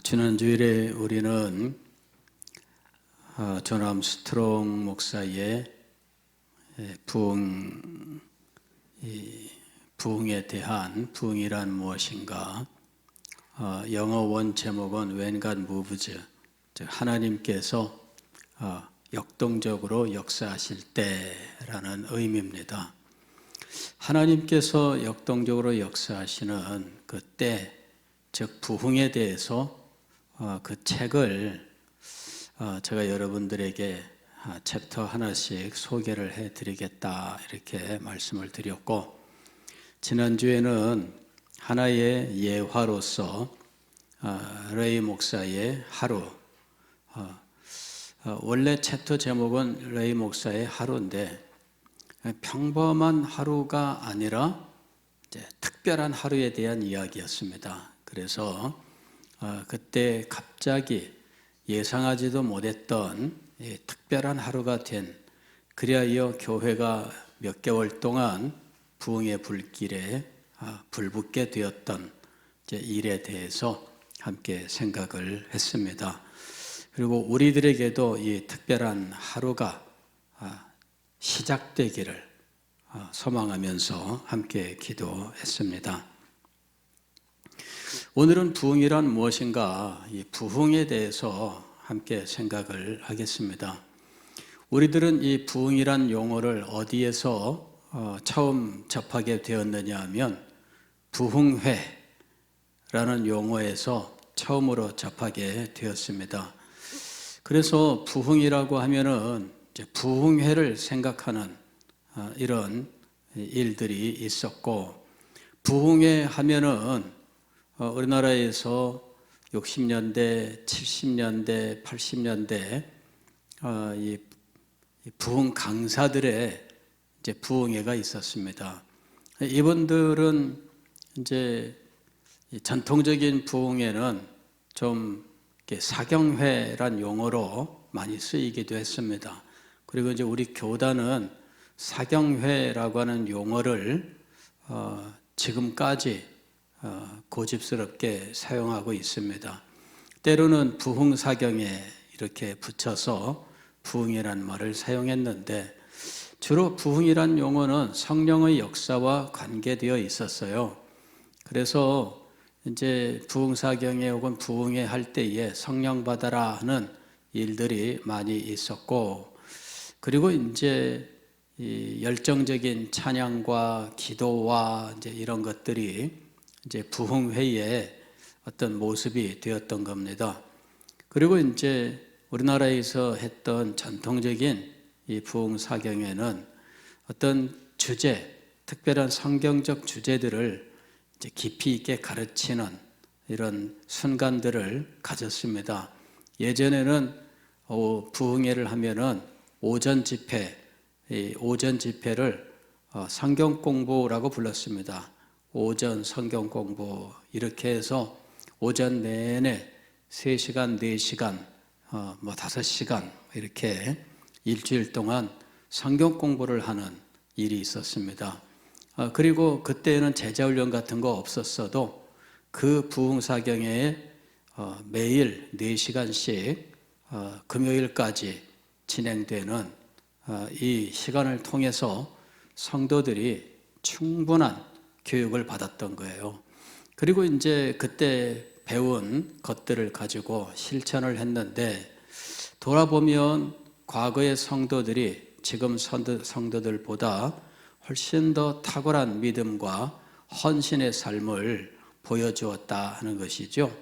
지난 주일에 우리는 존 암스트롱 목사의 부흥에 대한 부흥이란 무엇인가, 영어 원 제목은 When God Moves, 즉 하나님께서 역동적으로 역사하실 때라는 의미입니다. 하나님께서 역동적으로 역사하시는 그 때, 즉 부흥에 대해서 그 책을 제가 여러분들에게 챕터 하나씩 소개를 해드리겠다 이렇게 말씀을 드렸고, 지난주에는 하나의 예화로서 레이 목사의 하루, 원래 챕터 제목은 레이 목사의 하루인데 평범한 하루가 아니라 이제 특별한 하루에 대한 이야기였습니다. 그래서 그때 갑자기 예상하지도 못했던 특별한 하루가 된, 그리하여 교회가 몇 개월 동안 부흥의 불길에 불붙게 되었던 일에 대해서 함께 생각을 했습니다. 그리고 우리들에게도 이 특별한 하루가 시작되기를 소망하면서 함께 기도했습니다. 오늘은 부흥이란 무엇인가, 이 부흥에 대해서 함께 생각을 하겠습니다. 우리들은 이 부흥이란 용어를 어디에서 처음 접하게 되었느냐 하면 부흥회라는 용어에서 처음으로 접하게 되었습니다. 그래서 부흥이라고 하면은 이제 부흥회를 생각하는 이런 일들이 있었고, 부흥회 하면은 우리나라에서 60년대, 70년대, 80년대 이 부흥 강사들의 이제 부흥회가 있었습니다. 이분들은 이제 전통적인 부흥회는 좀 사경회란 용어로 많이 쓰이기도 했습니다. 그리고 이제 우리 교단은 사경회라고 하는 용어를 지금까지 고집스럽게 사용하고 있습니다. 때로는 부흥사경에 이렇게 붙여서 부흥이라는 말을 사용했는데, 주로 부흥이란 용어는 성령의 역사와 관계되어 있었어요. 그래서 이제 부흥사경에 혹은 부흥회 할 때에 성령 받아라 하는 일들이 많이 있었고, 그리고 이제 이 열정적인 찬양과 기도와 이제 이런 것들이 이제 부흥회의 어떤 모습이 되었던 겁니다. 그리고 이제 우리나라에서 했던 전통적인 이 부흥사경에는 어떤 주제, 특별한 성경적 주제들을 이제 깊이 있게 가르치는 이런 순간들을 가졌습니다. 예전에는 부흥회를 하면은 오전 집회, 이 오전 집회를 성경 공부라고 불렀습니다. 오전 성경 공부 이렇게 해서 오전 내내 3시간, 4시간, 5시간 이렇게 일주일 동안 성경 공부를 하는 일이 있었습니다. 그리고 그때는 제자훈련 같은 거 없었어도 그 부흥사경회에 매일 4시간씩 금요일까지 진행되는 이 시간을 통해서 성도들이 충분한 교육을 받았던 거예요. 그리고 이제 그때 배운 것들을 가지고 실천을 했는데, 돌아보면 과거의 성도들이 지금 성도들보다 훨씬 더 탁월한 믿음과 헌신의 삶을 보여주었다 하는 것이죠.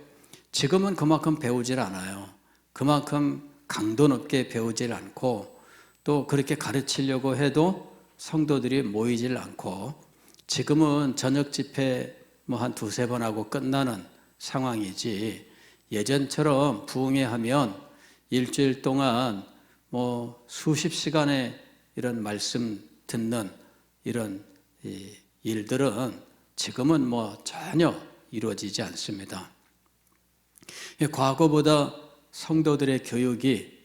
지금은 그만큼 배우질 않아요. 그만큼 강도 높게 배우질 않고, 또 그렇게 가르치려고 해도 성도들이 모이질 않고, 지금은 저녁 집회 한 2-3번 하고 끝나는 상황이지, 예전처럼 부흥회 하면 일주일 동안 수십 시간의 이런 말씀 듣는 이런 일들은 지금은 전혀 이루어지지 않습니다. 과거보다 성도들의 교육이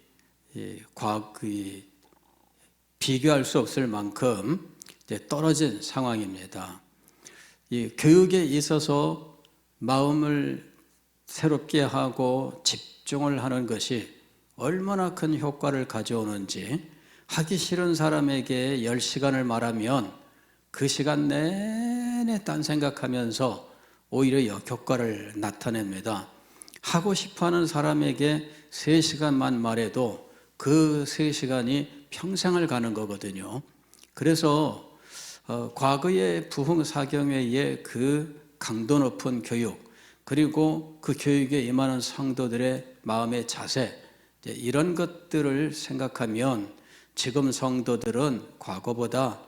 비교할 수 없을 만큼 떨어진 상황입니다. 이 교육에 있어서 마음을 새롭게 하고 집중을 하는 것이 얼마나 큰 효과를 가져오는지, 하기 싫은 사람에게 10시간을 말하면 그 시간 내내 딴 생각하면서 오히려 역효과를 나타냅니다. 하고 싶어하는 사람에게 3시간만 말해도 그 3시간이 평생을 가는 거거든요. 그래서 과거의 부흥사경회의 그 강도 높은 교육, 그리고 그 교육에 임하는 성도들의 마음의 자세, 이런 것들을 생각하면 지금 성도들은 과거보다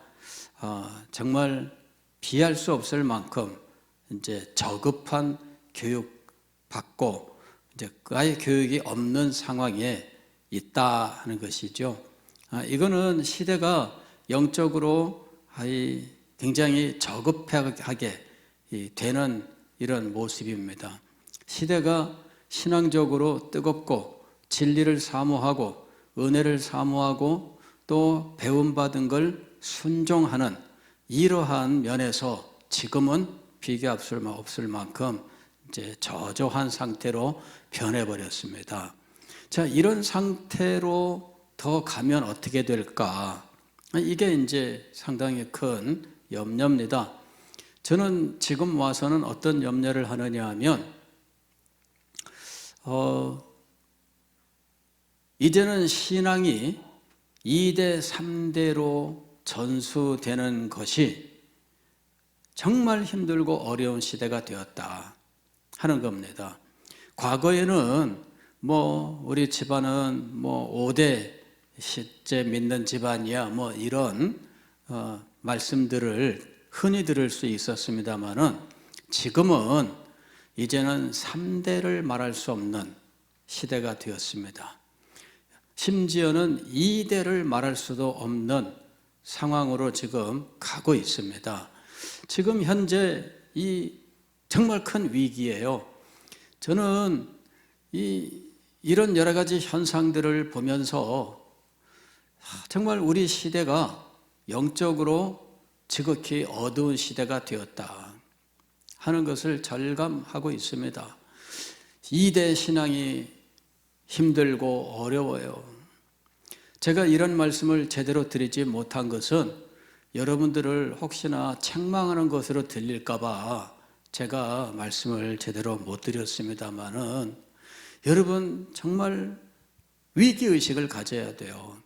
정말 비할 수 없을 만큼 이제 저급한 교육 받고 이제 아예 교육이 없는 상황에 있다 하는 것이죠. 이거는 시대가 영적으로 굉장히 저급하게 되는 이런 모습입니다. 시대가 신앙적으로 뜨겁고 진리를 사모하고 은혜를 사모하고 또 배움받은 걸 순종하는 이러한 면에서 지금은 비교할 수 없을 만큼 이제 저조한 상태로 변해버렸습니다. 자, 이런 상태로 더 가면 어떻게 될까? 이게 이제 상당히 큰 염려입니다. 저는 지금 와서는 어떤 염려를 하느냐 하면, 이제는 신앙이 2대, 3대로 전수되는 것이 정말 힘들고 어려운 시대가 되었다 하는 겁니다. 과거에는 우리 집안은 5대째 믿는 집안이야 이런 말씀들을 흔히 들을 수 있었습니다만은 지금은 이제는 3대를 말할 수 없는 시대가 되었습니다. 심지어는 2대를 말할 수도 없는 상황으로 지금 가고 있습니다. 지금 현재 정말 큰 위기예요. 저는 이런 여러 가지 현상들을 보면서 정말 우리 시대가 영적으로 지극히 어두운 시대가 되었다 하는 것을 절감하고 있습니다. 2대 신앙이 힘들고 어려워요. 제가 이런 말씀을 제대로 드리지 못한 것은 여러분들을 혹시나 책망하는 것으로 들릴까 봐 제가 말씀을 제대로 못 드렸습니다만은, 여러분 정말 위기의식을 가져야 돼요.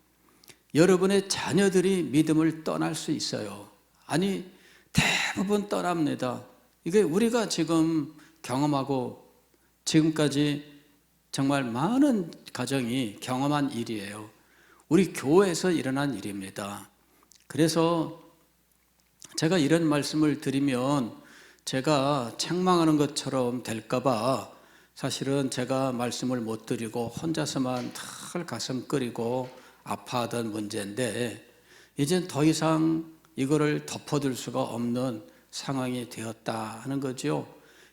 여러분의 자녀들이 믿음을 떠날 수 있어요. 아니, 대부분 떠납니다. 이게 우리가 지금 경험하고 지금까지 정말 많은 가정이 경험한 일이에요. 우리 교회에서 일어난 일입니다. 그래서 제가 이런 말씀을 드리면 제가 책망하는 것처럼 될까 봐 사실은 제가 말씀을 못 드리고 혼자서만 털 가슴 끓이고 아파하던 문제인데, 이젠 더 이상 이거를 덮어둘 수가 없는 상황이 되었다 하는 거죠.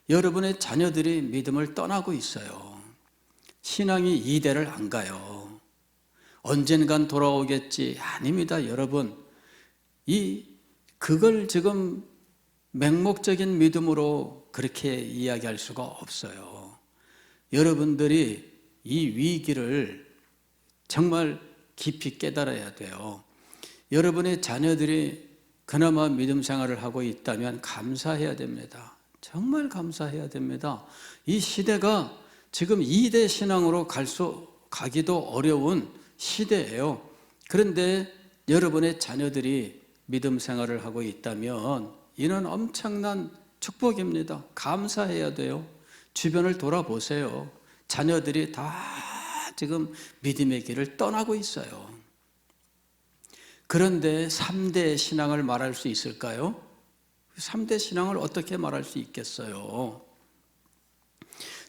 여러분의 자녀들이 믿음을 떠나고 있어요. 신앙이 2대를 안 가요. 언젠간 돌아오겠지. 아닙니다, 여러분. 그걸 지금 맹목적인 믿음으로 그렇게 이야기할 수가 없어요. 여러분들이 이 위기를 정말 깊이 깨달아야 돼요. 여러분의 자녀들이 그나마 믿음 생활을 하고 있다면 감사해야 됩니다. 정말 감사해야 됩니다. 이 시대가 지금 2대 신앙으로 가기도 어려운 시대예요. 그런데 여러분의 자녀들이 믿음 생활을 하고 있다면 이는 엄청난 축복입니다. 감사해야 돼요. 주변을 돌아보세요. 자녀들이 다 지금 믿음의 길을 떠나고 있어요. 그런데 3대 신앙을 말할 수 있을까요? 3대 신앙을 어떻게 말할 수 있겠어요?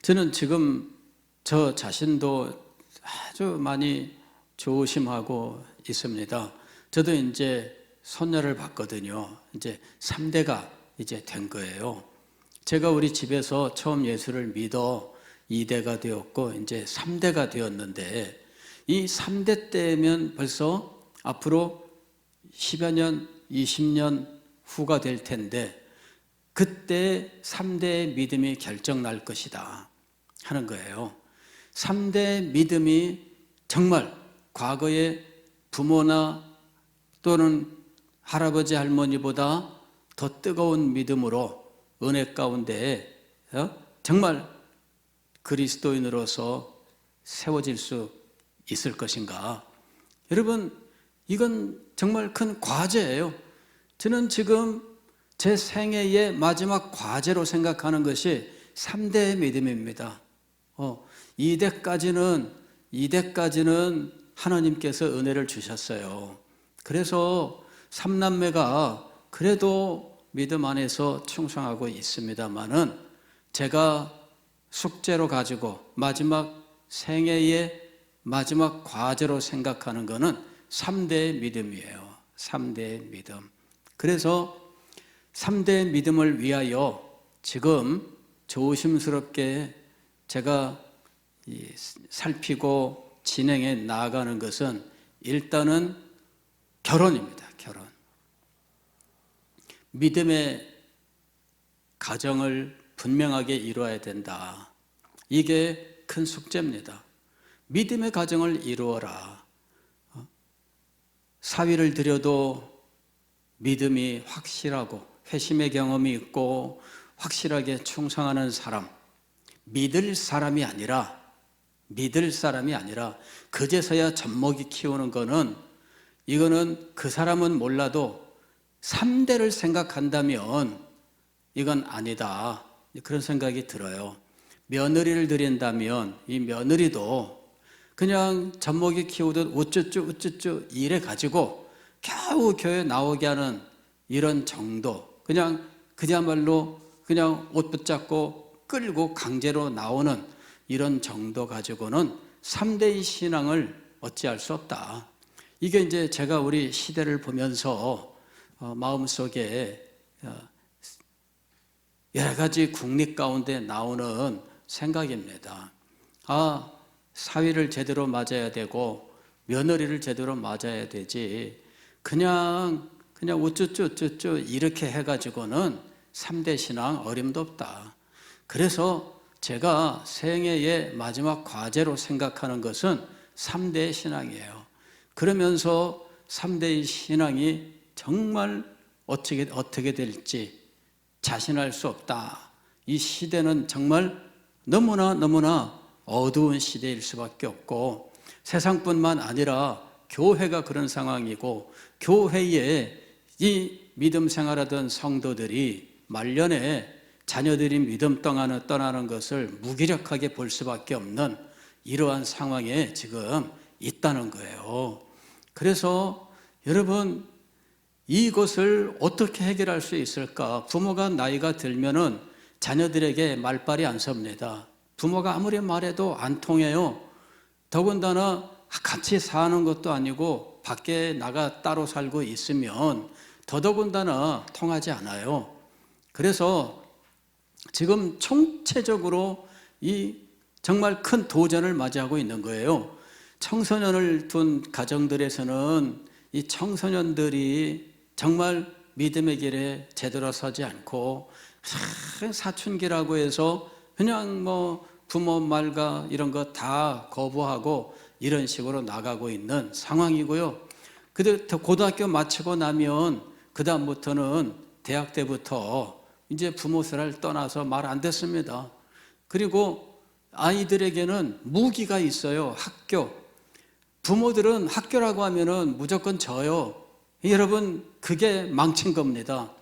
저는 지금 저 자신도 아주 많이 조심하고 있습니다. 저도 이제 손녀를 봤거든요. 이제 3대가 이제 된 거예요. 제가 우리 집에서 처음 예수를 믿어 2대가 되었고 이제 3대가 되었는데, 이 3대 때면 벌써 앞으로 10여 년, 20년 후가 될 텐데, 그때 3대의 믿음이 결정 날 것이다. 하는 거예요. 3대 믿음이 정말 과거의 부모나 또는 할아버지 할머니보다 더 뜨거운 믿음으로 은혜 가운데 정말 그리스도인으로서 세워질 수 있을 것인가? 여러분, 이건 정말 큰 과제예요. 저는 지금 제 생애의 마지막 과제로 생각하는 것이 3대 믿음입니다. 2대까지는 하나님께서 은혜를 주셨어요. 그래서 3남매가 그래도 믿음 안에서 충성하고 있습니다만은 제가 숙제로 가지고 마지막 생애의 마지막 과제로 생각하는 것은 3대 믿음이에요. 3대 믿음. 그래서 3대 믿음을 위하여 지금 조심스럽게 제가 살피고 진행해 나아가는 것은 일단은 결혼입니다. 결혼. 믿음의 가정을 분명하게 이루어야 된다. 이게 큰 숙제입니다. 믿음의 가정을 이루어라. 사위를 들여도 믿음이 확실하고 회심의 경험이 있고 확실하게 충성하는 사람, 믿을 사람이 아니라 그제서야 젖먹이 키우는 거는 이거는 그 사람은 몰라도 3대를 생각한다면 이건 아니다. 그런 생각이 들어요. 며느리를 드린다면 이 며느리도 그냥 젖먹이 키우듯 우쭈쭈 이래 가지고 겨우 교회 나오게 하는 이런 정도, 그냥 그야말로 그냥 옷 붙잡고 끌고 강제로 나오는 이런 정도 가지고는 3대의 신앙을 어찌할 수 없다. 이게 이제 제가 우리 시대를 보면서 마음속에 여러 가지 국립 가운데 나오는 생각입니다. 사위를 제대로 맞아야 되고 며느리를 제대로 맞아야 되지 그냥 우쭈쭈 이렇게 해가지고는 3대 신앙 어림도 없다. 그래서 제가 생애의 마지막 과제로 생각하는 것은 3대 신앙이에요. 그러면서 3대의 신앙이 정말 어떻게 될지 자신할 수 없다. 이 시대는 정말 너무나 어두운 시대일 수밖에 없고 세상뿐만 아니라 교회가 그런 상황이고 교회에 이 믿음 생활하던 성도들이 말년에 자녀들이 믿음 떠나는 것을 무기력하게 볼 수밖에 없는 이러한 상황에 지금 있다는 거예요. 그래서 여러분 이것을 어떻게 해결할 수 있을까? 부모가 나이가 들면은 자녀들에게 말발이 안 섭니다. 부모가 아무리 말해도 안 통해요. 더군다나 같이 사는 것도 아니고 밖에 나가 따로 살고 있으면 더더군다나 통하지 않아요. 그래서 지금 총체적으로 이 정말 큰 도전을 맞이하고 있는 거예요. 청소년을 둔 가정들에서는 이 청소년들이 정말 믿음의 길에 제대로 서지 않고 사춘기라고 해서 그냥 부모 말과 이런 거 다 거부하고 이런 식으로 나가고 있는 상황이고요. 근데 고등학교 마치고 나면 그 다음부터는 대학 때부터 이제 부모 세를 떠나서 말 안 듣습니다. 그리고 아이들에게는 무기가 있어요. 학교. 부모들은 학교라고 하면은 무조건 져요. 여러분 그게 망친 겁니다.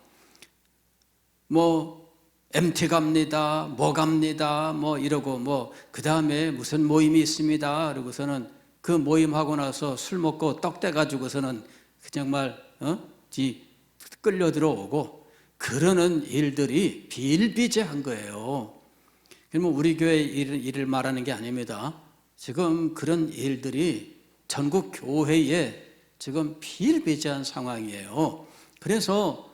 MT 갑니다. 갑니다. 이러고 그 다음에 무슨 모임이 있습니다. 그러고서는 그 모임하고 나서 술 먹고 떡대 가지고서는 정말 끌려 들어오고 그러는 일들이 비일비재한 거예요. 그러면 우리 교회 일을 말하는 게 아닙니다. 지금 그런 일들이 전국 교회에 지금 비일비재한 상황이에요. 그래서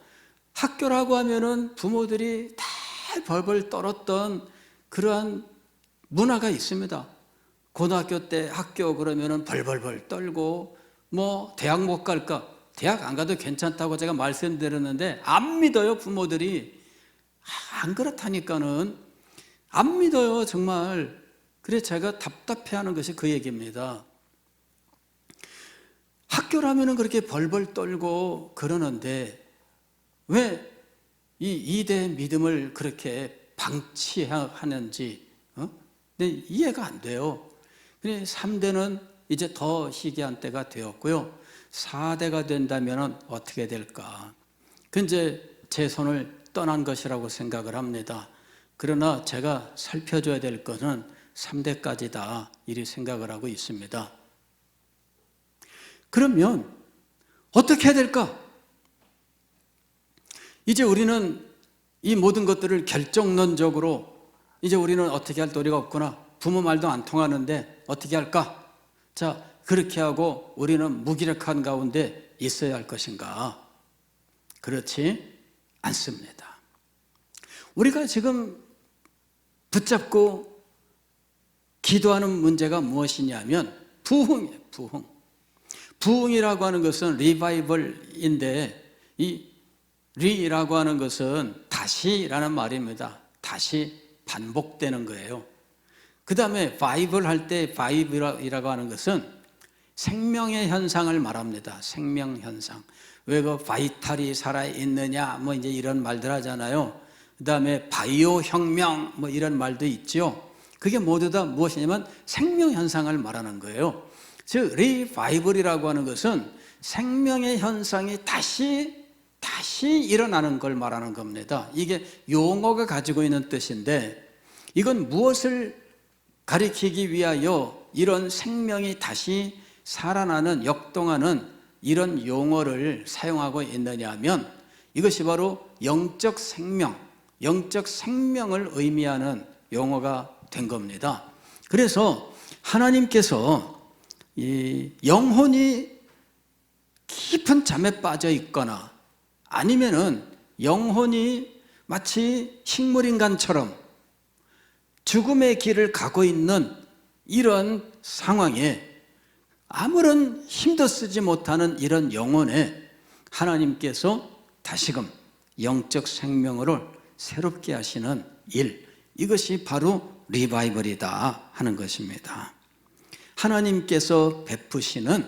학교라고 하면은 부모들이 다 벌벌 떨었던 그러한 문화가 있습니다. 고등학교 때 학교 그러면은 벌벌벌 떨고 대학 못 갈까? 대학 안 가도 괜찮다고 제가 말씀드렸는데 안 믿어요, 부모들이. 안 그렇다니까는. 안 믿어요, 정말. 그래서 제가 답답해하는 것이 그 얘기입니다. 학교라면은 그렇게 벌벌 떨고 그러는데 왜 이 이대의 믿음을 그렇게 방치하는지 근데 이해가 안 돼요. 그래 3대는 이제 더 희귀한 때가 되었고요. 4대가 된다면 어떻게 될까? 그 이제 제 손을 떠난 것이라고 생각을 합니다. 그러나 제가 살펴줘야 될 것은 3대까지다 이리 생각을 하고 있습니다. 그러면 어떻게 해야 될까? 이제 우리는 이 모든 것들을 결정론적으로 이제 우리는 어떻게 할 도리가 없구나. 부모 말도 안 통하는데 어떻게 할까? 자, 그렇게 하고 우리는 무기력한 가운데 있어야 할 것인가? 그렇지 않습니다. 우리가 지금 붙잡고 기도하는 문제가 무엇이냐면 부흥이에요, 부흥. 부흥이라고 하는 것은 리바이벌인데 이 리라고 하는 것은 다시라는 말입니다. 다시 반복되는 거예요. 그 다음에 바이블 할 때 바이블이라고 하는 것은 생명의 현상을 말합니다. 생명 현상. 왜 그 바이탈이 살아있느냐 뭐 이제 이런 말들 하잖아요. 그 다음에 바이오 혁명 뭐 이런 말도 있죠. 그게 모두 다 무엇이냐면 생명 현상을 말하는 거예요. 즉 리바이블이라고 하는 것은 생명의 현상이 다시 일어나는 걸 말하는 겁니다. 이게 용어가 가지고 있는 뜻인데 이건 무엇을 가리키기 위하여 이런 생명이 다시 살아나는 역동하는 이런 용어를 사용하고 있느냐 하면 이것이 바로 영적 생명을 의미하는 용어가 된 겁니다. 그래서 하나님께서 이 영혼이 깊은 잠에 빠져 있거나 아니면은 영혼이 마치 식물인간처럼 죽음의 길을 가고 있는 이런 상황에 아무런 힘도 쓰지 못하는 이런 영혼에 하나님께서 다시금 영적 생명을 새롭게 하시는 일, 이것이 바로 리바이벌이다 하는 것입니다. 하나님께서 베푸시는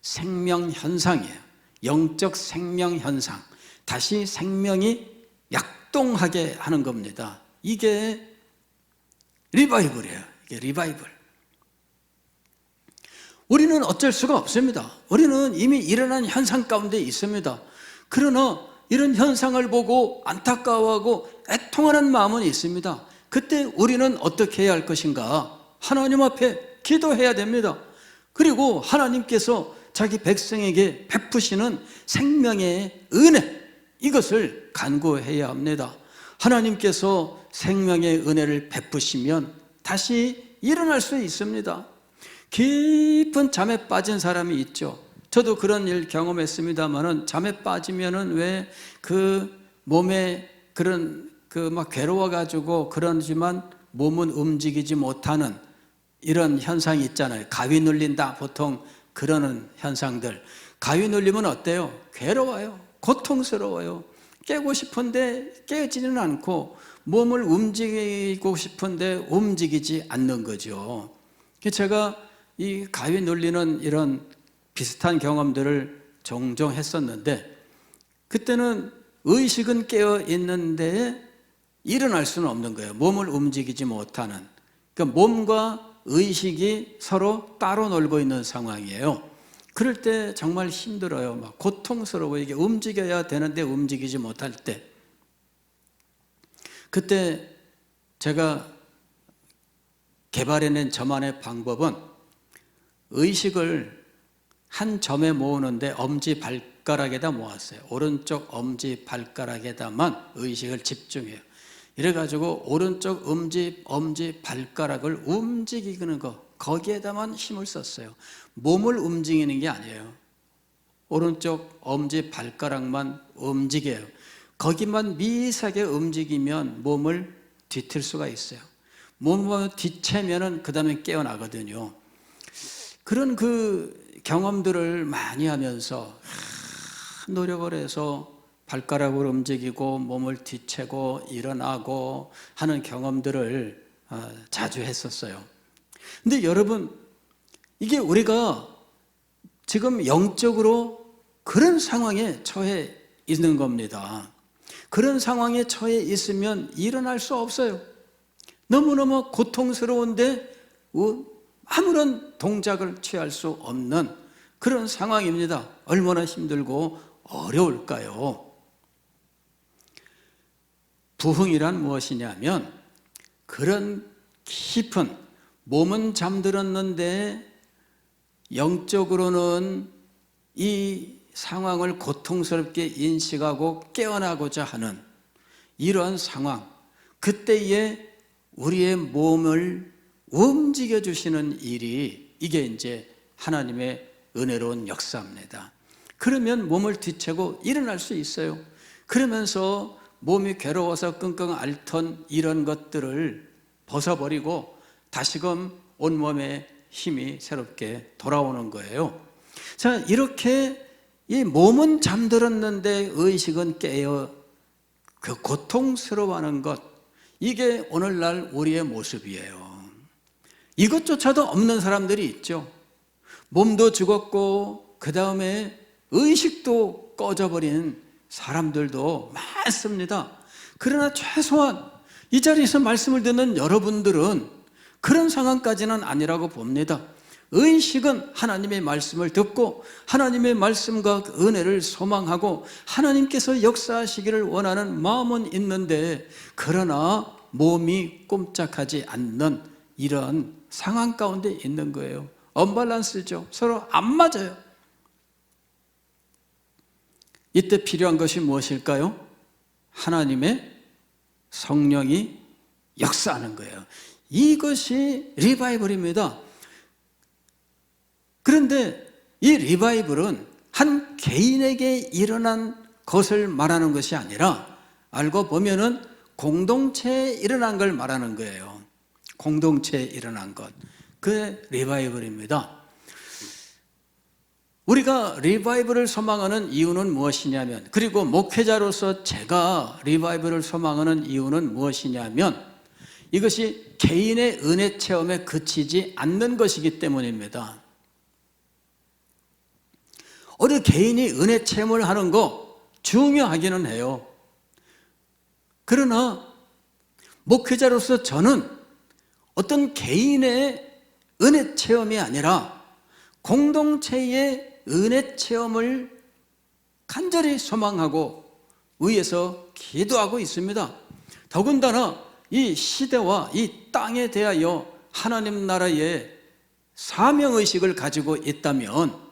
생명 현상이에요. 영적 생명 현상. 다시 생명이 약동하게 하는 겁니다. 이게 리바이벌이에요. 이게 리바이벌. 우리는 어쩔 수가 없습니다. 우리는 이미 일어난 현상 가운데 있습니다. 그러나 이런 현상을 보고 안타까워하고 애통하는 마음은 있습니다. 그때 우리는 어떻게 해야 할 것인가? 하나님 앞에 기도해야 됩니다. 그리고 하나님께서 자기 백성에게 베푸시는 생명의 은혜, 이것을 간구해야 합니다. 하나님께서 생명의 은혜를 베푸시면 다시 일어날 수 있습니다. 깊은 잠에 빠진 사람이 있죠. 저도 그런 일 경험했습니다만은 잠에 빠지면은 왜 그 몸에 그런 그 막 괴로워가지고 그러지만 몸은 움직이지 못하는 이런 현상이 있잖아요. 가위 눌린다 보통 그러는 현상들. 가위 눌리면 어때요? 괴로워요. 고통스러워요. 깨고 싶은데 깨지는 않고 몸을 움직이고 싶은데 움직이지 않는 거죠. 제가 이 가위 눌리는 이런 비슷한 경험들을 종종 했었는데 그때는 의식은 깨어 있는데 일어날 수는 없는 거예요. 몸을 움직이지 못하는. 그러니까 몸과 의식이 서로 따로 놀고 있는 상황이에요. 그럴 때 정말 힘들어요. 막 고통스러워. 이게 움직여야 되는데 움직이지 못할 때. 그때 제가 개발해낸 저만의 방법은 의식을 한 점에 모으는데 엄지 발가락에다 모았어요. 오른쪽 엄지 발가락에다만 의식을 집중해요. 이래가지고 오른쪽 엄지 발가락을 움직이는 거, 거기에다만 힘을 썼어요. 몸을 움직이는 게 아니에요. 오른쪽 엄지 발가락만 움직여요. 거기만 미세하게 움직이면 몸을 뒤틀 수가 있어요. 몸을 뒤채면은 그 다음에 깨어나거든요. 그런 그 경험들을 많이 하면서 노력을 해서 발가락을 움직이고 몸을 뒤채고 일어나고 하는 경험들을 자주 했었어요. 근데 여러분, 이게 우리가 지금 영적으로 그런 상황에 처해 있는 겁니다. 그런 상황에 처해 있으면 일어날 수 없어요. 너무너무 고통스러운데 아무런 동작을 취할 수 없는 그런 상황입니다. 얼마나 힘들고 어려울까요? 부흥이란 무엇이냐면 그런 깊은, 몸은 잠들었는데 영적으로는 이 상황을 고통스럽게 인식하고 깨어나고자 하는 이러한 상황, 그때에 우리의 몸을 움직여 주시는 일이, 이게 이제 하나님의 은혜로운 역사입니다. 그러면 몸을 뒤채고 일어날 수 있어요. 그러면서 몸이 괴로워서 끙끙 앓던 이런 것들을 벗어버리고 다시금 온몸에 힘이 새롭게 돌아오는 거예요. 자, 이렇게 이 몸은 잠들었는데 의식은 깨어 그 고통스러워하는 것, 이게 오늘날 우리의 모습이에요. 이것조차도 없는 사람들이 있죠. 몸도 죽었고 그 다음에 의식도 꺼져버린 사람들도 많습니다. 그러나 최소한 이 자리에서 말씀을 듣는 여러분들은 그런 상황까지는 아니라고 봅니다. 의식은 하나님의 말씀을 듣고 하나님의 말씀과 그 은혜를 소망하고 하나님께서 역사하시기를 원하는 마음은 있는데, 그러나 몸이 꼼짝하지 않는 이런 상황 가운데 있는 거예요. 언밸런스죠. 서로 안 맞아요. 이때 필요한 것이 무엇일까요? 하나님의 성령이 역사하는 거예요. 이것이 리바이벌입니다. 그런데 이 리바이벌은 한 개인에게 일어난 것을 말하는 것이 아니라 알고 보면은 공동체에 일어난 걸 말하는 거예요. 공동체에 일어난 것. 그게 리바이벌입니다. 우리가 리바이벌을 소망하는 이유는 무엇이냐면, 그리고 목회자로서 제가 리바이벌을 소망하는 이유는 무엇이냐면, 이것이 개인의 은혜 체험에 그치지 않는 것이기 때문입니다. 어느 개인이 은혜 체험을 하는 거 중요하기는 해요. 그러나 목회자로서 저는 어떤 개인의 은혜 체험이 아니라 공동체의 은혜 체험을 간절히 소망하고 위해서 기도하고 있습니다. 더군다나 이 시대와 이 땅에 대하여 하나님 나라의 사명의식을 가지고 있다면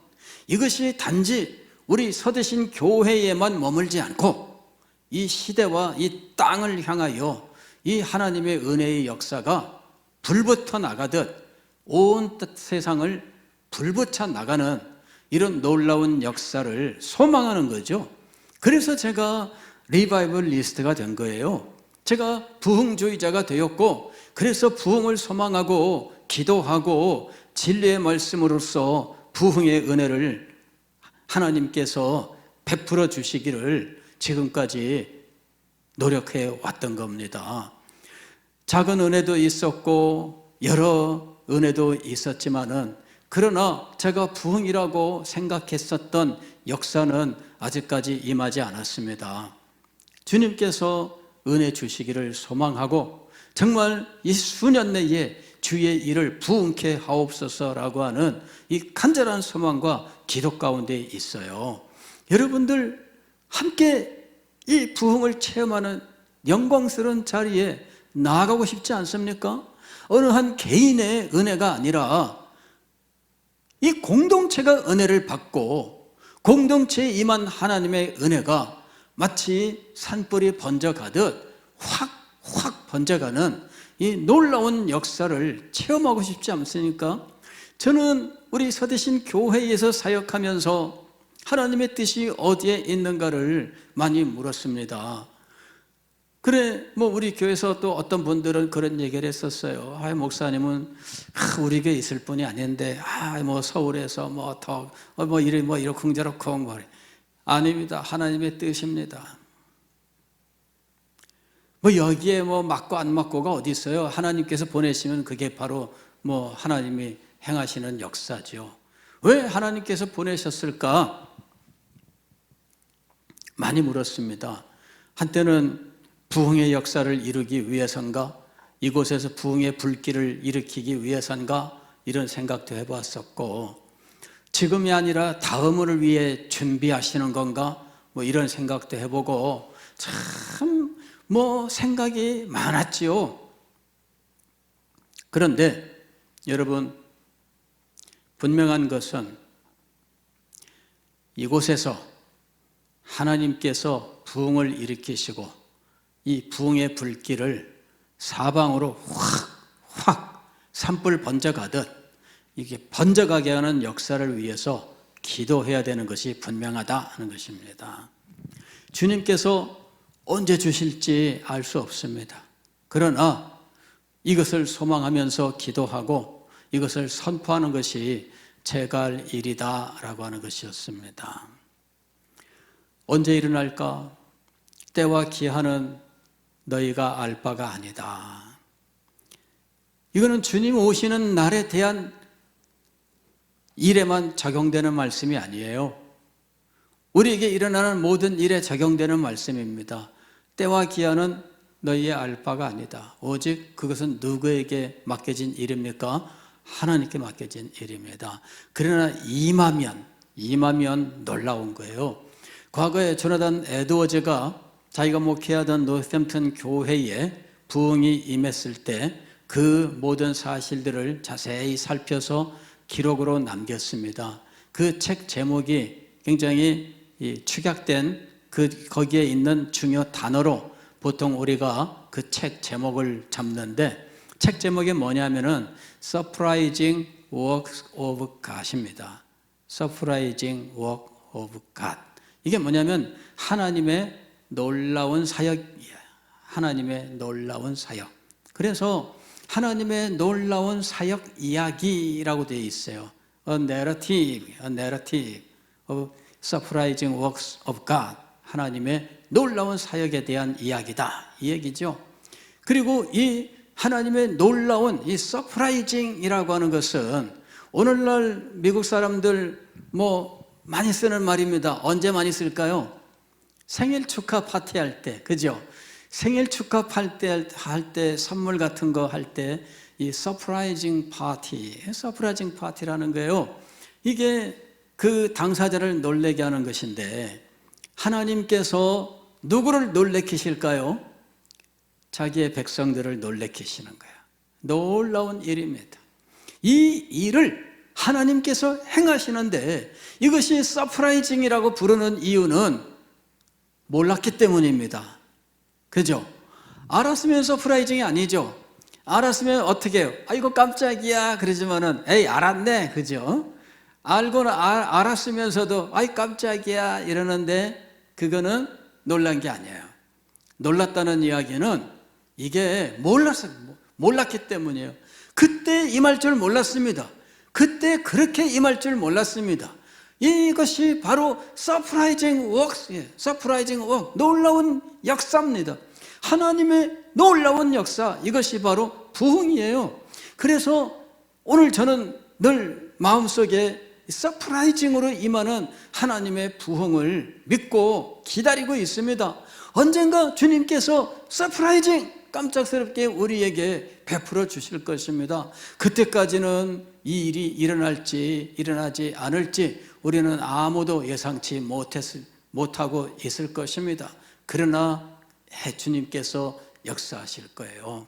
이것이 단지 우리 서대신 교회에만 머물지 않고 이 시대와 이 땅을 향하여 이 하나님의 은혜의 역사가 불붙어 나가듯 온 세상을 불붙여 나가는 이런 놀라운 역사를 소망하는 거죠. 그래서 제가 리바이벌리스트가 된 거예요. 제가 부흥주의자가 되었고, 그래서 부흥을 소망하고 기도하고 진리의 말씀으로써 부흥의 은혜를 하나님께서 베풀어 주시기를 지금까지 노력해 왔던 겁니다. 작은 은혜도 있었고 여러 은혜도 있었지만은, 그러나 제가 부흥이라고 생각했었던 역사는 아직까지 임하지 않았습니다. 주님께서 은혜 주시기를 소망하고 정말 이 수년 내에 주의 일을 부흥케 하옵소서라고 하는 이 간절한 소망과 기도 가운데 있어요. 여러분들 함께 이 부흥을 체험하는 영광스러운 자리에 나아가고 싶지 않습니까? 어느 한 개인의 은혜가 아니라 이 공동체가 은혜를 받고 공동체에 임한 하나님의 은혜가 마치 산불이 번져가듯 확 번져가는 이 놀라운 역사를 체험하고 싶지 않습니까? 저는 우리 서대신 교회에서 사역하면서 하나님의 뜻이 어디에 있는가를 많이 물었습니다. 그래, 우리 교회에서 또 어떤 분들은 그런 얘기를 했었어요. 목사님은 우리 교회 있을 분이 아닌데, 서울에서 이렇고 저렇고 아닙니다. 하나님의 뜻입니다. 뭐 여기에 뭐 맞고 안 맞고가 어디 있어요? 하나님께서 보내시면 그게 바로 뭐 하나님이 행하시는 역사죠. 왜 하나님께서 보내셨을까? 많이 물었습니다. 한때는 부흥의 역사를 이루기 위해서인가? 이곳에서 부흥의 불길을 일으키기 위해서인가? 이런 생각도 해봤었고, 지금이 아니라 다음을 위해 준비하시는 건가? 뭐 이런 생각도 해보고, 참 뭐 생각이 많았지요. 그런데 여러분, 분명한 것은 이곳에서 하나님께서 부흥을 일으키시고 이 부흥의 불길을 사방으로 확 산불 번져가듯 이게 번져가게 하는 역사를 위해서 기도해야 되는 것이 분명하다 하는 것입니다. 주님께서 언제 주실지 알 수 없습니다. 그러나 이것을 소망하면서 기도하고 이것을 선포하는 것이 제가 할 일이다라고 하는 것이었습니다. 언제 일어날까? 때와 기한은 너희가 알 바가 아니다. 이거는 주님 오시는 날에 대한 일에만 적용되는 말씀이 아니에요. 우리에게 일어나는 모든 일에 적용되는 말씀입니다. 때와 기한은 너희의 알 바가 아니다. 오직 그것은 누구에게 맡겨진 일입니까? 하나님께 맡겨진 일입니다. 그러나 임하면 놀라운 거예요. 과거에 조나단 에드워즈가 자기가 목회하던 노스햄튼 교회에 부흥이 임했을 때 그 모든 사실들을 자세히 살펴서 기록으로 남겼습니다. 그 책 제목이 굉장히 축약된 거기에 있는 중요 단어로 보통 우리가 그 책 제목을 잡는데, 책 제목이 뭐냐면은 Surprising Works of God입니다. Surprising Work of God. 이게 뭐냐면 하나님의 놀라운 사역이에요. 하나님의 놀라운 사역. 그래서 하나님의 놀라운 사역 이야기라고 되어 있어요. A narrative of surprising works of God. 하나님의 놀라운 사역에 대한 이야기다. 이 얘기죠. 그리고 이 하나님의 놀라운 이 surprising이라고 하는 것은 오늘날 미국 사람들 뭐 많이 쓰는 말입니다. 언제 많이 쓸까요? 생일 축하 파티할 때, 그죠? 생일 축하 할 때 선물 같은 거 할 때 이 서프라이징 파티라는 거예요. 이게 그 당사자를 놀래게 하는 것인데, 하나님께서 누구를 놀래키실까요? 자기의 백성들을 놀래키시는 거예요. 놀라운 일입니다. 이 일을 하나님께서 행하시는데 이것이 서프라이징이라고 부르는 이유는 몰랐기 때문입니다. 그죠? 알았으면 서프라이징이 아니죠. 알았으면 어떻게 해요? 이거 깜짝이야 그러지만은 에이 알았네, 그죠? 알았으면서도 아이 깜짝이야 이러는데 그거는 놀란 게 아니에요. 놀랐다는 이야기는 이게 몰랐기 때문이에요. 그때 임할 줄 몰랐습니다. 그때 그렇게 임할 줄 몰랐습니다. 이것이 바로 서프라이징 워크, 놀라운 역사입니다. 하나님의 놀라운 역사, 이것이 바로 부흥이에요. 그래서 오늘 저는 늘 마음속에 서프라이징으로 임하는 하나님의 부흥을 믿고 기다리고 있습니다. 언젠가 주님께서 서프라이징, 깜짝스럽게 우리에게 베풀어 주실 것입니다. 그때까지는 이 일이 일어날지 일어나지 않을지 우리는 아무도 예상치 못하고 있을 것입니다. 그러나 주님께서 역사하실 거예요.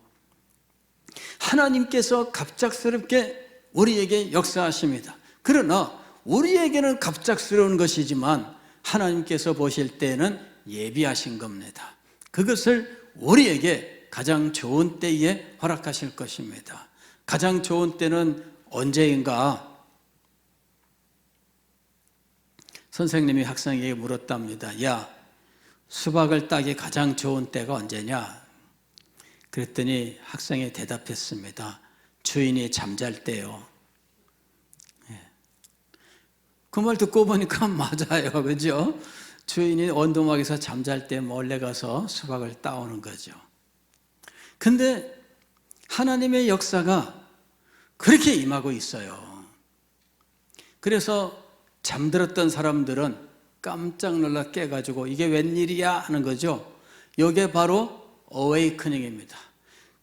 하나님께서 갑작스럽게 우리에게 역사하십니다. 그러나 우리에게는 갑작스러운 것이지만 하나님께서 보실 때는 예비하신 겁니다. 그것을 우리에게 가장 좋은 때에 허락하실 것입니다. 가장 좋은 때는 언제인가? 선생님이 학생에게 물었답니다. 야, 수박을 따기 가장 좋은 때가 언제냐? 그랬더니 학생이 대답했습니다. 주인이 잠잘 때요. 그 말 듣고 보니까 맞아요. 그죠? 주인이 원두막에서 잠잘 때 몰래 가서 수박을 따오는 거죠. 근데 하나님의 역사가 그렇게 임하고 있어요. 그래서 잠들었던 사람들은 깜짝 놀라 깨가지고 이게 웬일이야 하는 거죠. 이게 바로 어웨이크닝입니다.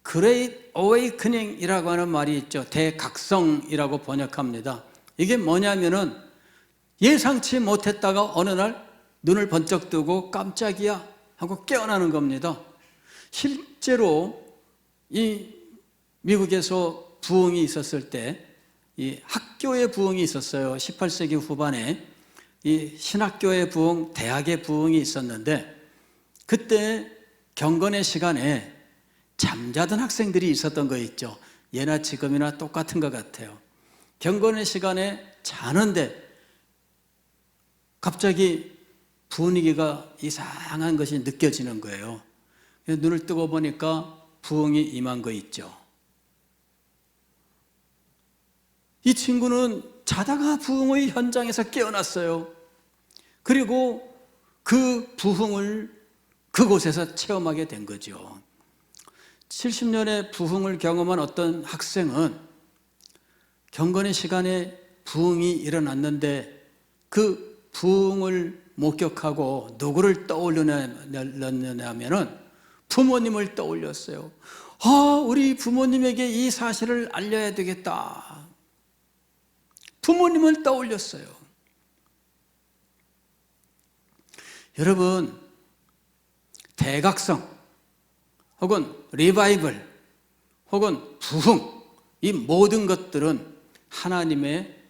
Great Awakening이라고 하는 말이 있죠. 대각성이라고 번역합니다. 이게 뭐냐면은 예상치 못했다가 어느 날 눈을 번쩍 뜨고 깜짝이야 하고 깨어나는 겁니다. 실제로 이 미국에서 부흥이 있었을 때 이 학교의 부흥이 있었어요. 18세기 후반에 이 신학교의 부흥, 대학의 부흥이 있었는데 그때 경건의 시간에 잠자던 학생들이 있었던 거 있죠. 예나 지금이나 똑같은 것 같아요. 경건의 시간에 자는데 갑자기 분위기가 이상한 것이 느껴지는 거예요. 눈을 뜨고 보니까 부흥이 임한 거 있죠. 이 친구는 자다가 부흥의 현장에서 깨어났어요. 그리고 그 부흥을 그곳에서 체험하게 된 거죠. 70년의 부흥을 경험한 어떤 학생은 경건의 시간에 부흥이 일어났는데 그 부흥을 목격하고 누구를 떠올렸냐면은 부모님을 떠올렸어요. 우리 부모님에게 이 사실을 알려야 되겠다. 부모님을 떠올렸어요. 여러분, 대각성 혹은 리바이벌 혹은 부흥, 이 모든 것들은 하나님의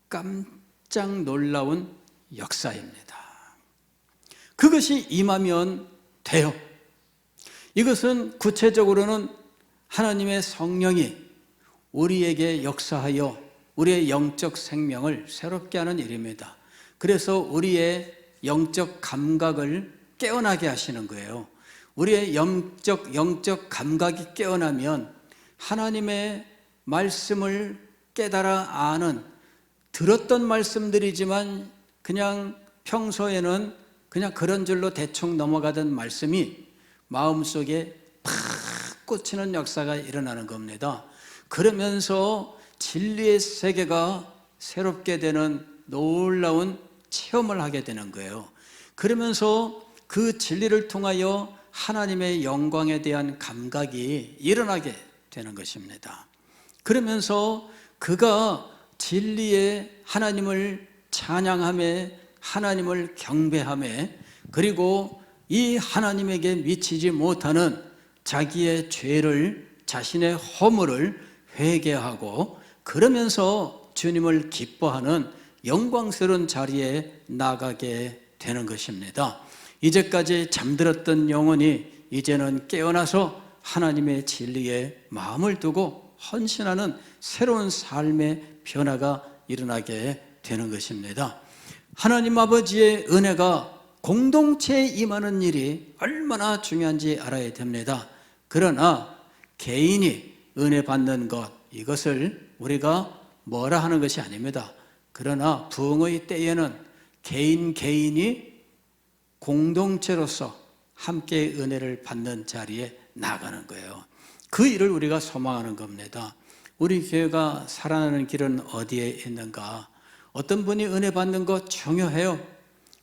깜짝 놀라운 역사입니다. 그것이 임하면 돼요. 이것은 구체적으로는 하나님의 성령이 우리에게 역사하여 우리의 영적 생명을 새롭게 하는 일입니다. 그래서 우리의 영적 감각을 깨어나게 하시는 거예요. 우리의 영적 감각이 깨어나면 하나님의 말씀을 깨달아 아는, 들었던 말씀들이지만 그냥 평소에는 그냥 그런 줄로 대충 넘어가던 말씀이 마음속에 팍 꽂히는 역사가 일어나는 겁니다. 그러면서 진리의 세계가 새롭게 되는 놀라운 체험을 하게 되는 거예요. 그러면서 그 진리를 통하여 하나님의 영광에 대한 감각이 일어나게 되는 것입니다. 그러면서 그가 진리의 하나님을 찬양하며 하나님을 경배하며 그리고 이 하나님에게 미치지 못하는 자기의 죄를, 자신의 허물을 회개하고 그러면서 주님을 기뻐하는 영광스러운 자리에 나가게 되는 것입니다. 이제까지 잠들었던 영혼이 이제는 깨어나서 하나님의 진리에 마음을 두고 헌신하는 새로운 삶의 변화가 일어나게 되는 것입니다. 하나님 아버지의 은혜가 공동체에 임하는 일이 얼마나 중요한지 알아야 됩니다. 그러나 개인이 은혜 받는 것, 이것을 우리가 뭐라 하는 것이 아닙니다. 그러나 부흥의 때에는 개인이 공동체로서 함께 은혜를 받는 자리에 나가는 거예요. 그 일을 우리가 소망하는 겁니다. 우리 교회가 살아나는 길은 어디에 있는가? 어떤 분이 은혜 받는 것 중요해요.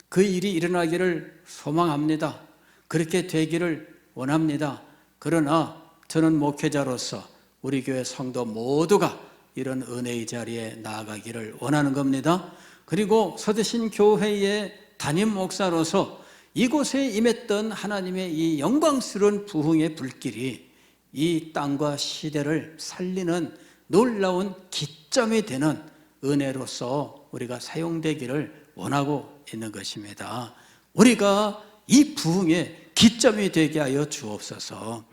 그 일이 일어나기를 소망합니다. 그렇게 되기를 원합니다. 그러나 저는 목회자로서 우리 교회 성도 모두가 이런 은혜의 자리에 나아가기를 원하는 겁니다. 그리고 서대신 교회의 담임 목사로서 이곳에 임했던 하나님의 이 영광스러운 부흥의 불길이 이 땅과 시대를 살리는 놀라운 기점이 되는 은혜로서 우리가 사용되기를 원하고 있는 것입니다. 우리가 이 부흥의 기점이 되게 하여 주옵소서.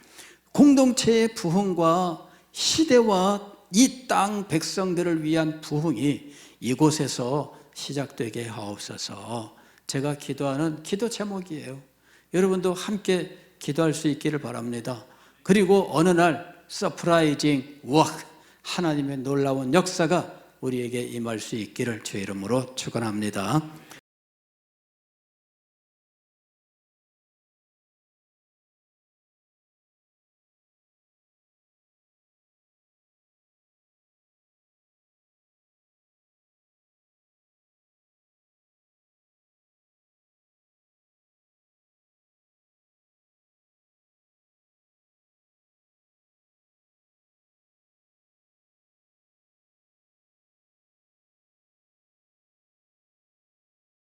공동체의 부흥과 시대와 이 땅 백성들을 위한 부흥이 이곳에서 시작되게 하옵소서. 제가 기도하는 기도 제목이에요. 여러분도 함께 기도할 수 있기를 바랍니다. 그리고 어느 날 서프라이징 워크, 하나님의 놀라운 역사가 우리에게 임할 수 있기를 주의 이름으로 축원합니다.